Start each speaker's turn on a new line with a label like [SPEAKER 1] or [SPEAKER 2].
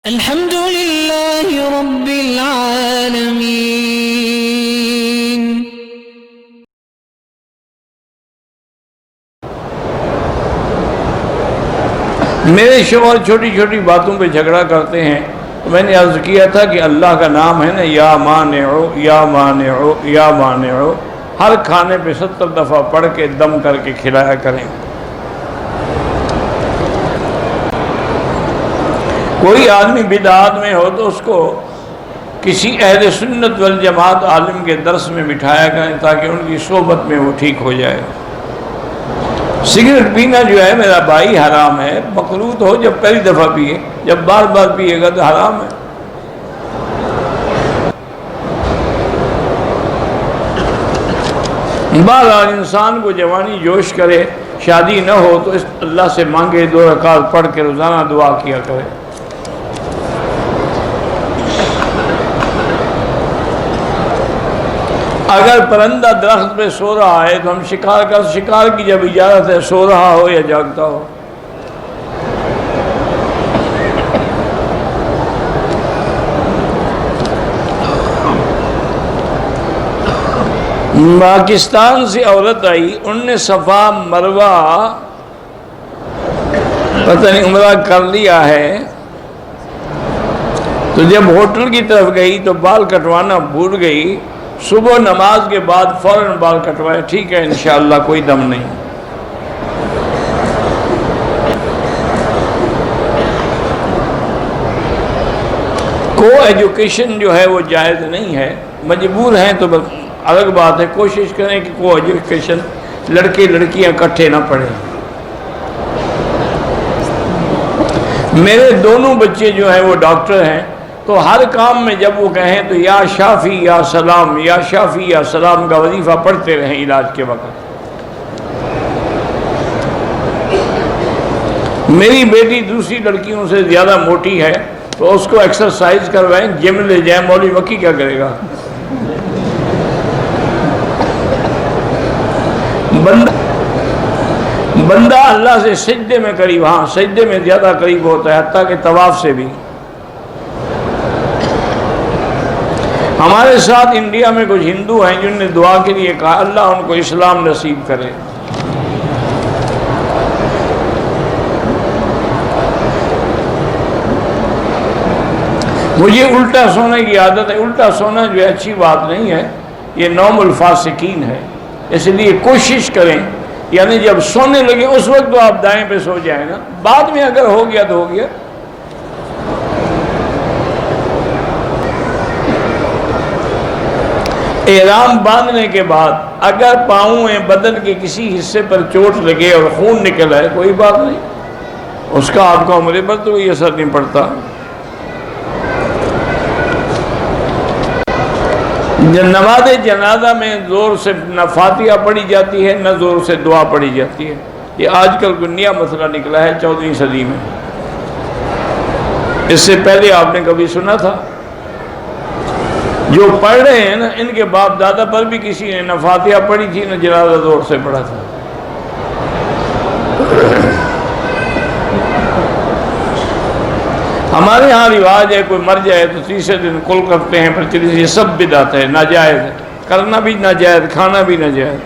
[SPEAKER 1] الحمد لله رب العالمين.
[SPEAKER 2] میرے شوہر چھوٹی چھوٹی باتوں پہ جھگڑا کرتے ہیں. میں نے عرض کیا تھا کہ اللہ کا نام ہے نا، یا مانعو یا مانعو یا مانعو، ہر کھانے پہ 70 دفعہ پڑھ کے دم کر کے کھلایا کریں. کوئی آدمی بدعات میں ہو تو اس کو کسی اہل سنت والجماعت عالم کے درس میں بٹھایا کریں تاکہ ان کی صحبت میں وہ ٹھیک ہو جائے. سگریٹ پینا جو ہے میرا بھائی حرام ہے. مقروط ہو جب پہلی دفعہ پیے، جب بار بار پیے گا تو حرام ہے. بہرحال انسان کو جوانی جوش کرے، شادی نہ ہو تو اللہ سے مانگے، 2 رکعت پڑھ کے روزانہ دعا کیا کرے. اگر پرندہ درخت پہ سو رہا ہے تو ہم شکار کی جب اجازت ہے، سو رہا ہو یا جاگتا ہو. پاکستان سے عورت آئی، انہوں نے صفا مروہ پتہ نہیں عمرہ کر لیا ہے، تو جب ہوٹل کی طرف گئی تو بال کٹوانا بھول گئی. صبح نماز کے بعد فوراً بال کٹوائے. ٹھیک ہے انشاءاللہ، کوئی دم نہیں. کو ایجوکیشن جو ہے وہ جائز نہیں ہے. مجبور ہیں تو الگ بات ہے. کوشش کریں کہ کو ایجوکیشن لڑکے لڑکیاں اکٹھے نہ پڑھیں. میرے دونوں بچے جو ہیں وہ ڈاکٹر ہیں، تو ہر کام میں جب وہ کہیں تو یا شافی یا سلام، یا شافی یا سلام کا وظیفہ پڑھتے رہیں علاج کے وقت. میری بیٹی دوسری لڑکیوں سے زیادہ موٹی ہے تو اس کو ایکسرسائز کروائیں، جم لے جائیں. مولوی مکی کیا کرے گا؟ بندہ اللہ سے سجدے میں قریب، ہاں سجدے میں زیادہ قریب ہوتا ہے حتیٰ کہ طواف سے بھی. ہمارے ساتھ انڈیا میں کچھ ہندو ہیں جنہوں نے دعا کے لیے کہا اللہ ان کو اسلام نصیب کرے. مجھے الٹا سونے کی عادت ہے. الٹا سونا جو ہے اچھی بات نہیں ہے، یہ نوم الفاسقین ہے. اس لیے کوشش کریں، یعنی جب سونے لگے اس وقت تو آپ دائیں پہ سو جائیں نا، بعد میں اگر ہو گیا تو ہو گیا. احرام باندھنے کے بعد اگر پاؤں میں بدن کے کسی حصے پر چوٹ لگے اور خون نکل آئے کوئی بات نہیں، اس کا آپ کا عمرے پر تو کوئی اثر نہیں پڑتا. نماز جنازہ میں زور سے نہ فاتحہ پڑھی جاتی ہے نہ زور سے دعا پڑھی جاتی ہے. یہ آج کل کوئی نیا مسئلہ نکلا ہے 14ویں صدی میں. اس سے پہلے آپ نے کبھی سنا تھا؟ جو پڑھ رہے ہیں نا، ان کے باپ دادا پر بھی کسی نے نہ فاتحہ پڑھی تھی نہ جنازہ زور سے پڑھا تھا. ہمارے ہاں رواج ہے کوئی مر جائے تو تیسرے دن کل کرتے ہیں، پھر یہ سب بدعت ہے، ناجائز ہے. کرنا بھی ناجائز، کھانا بھی ناجائز.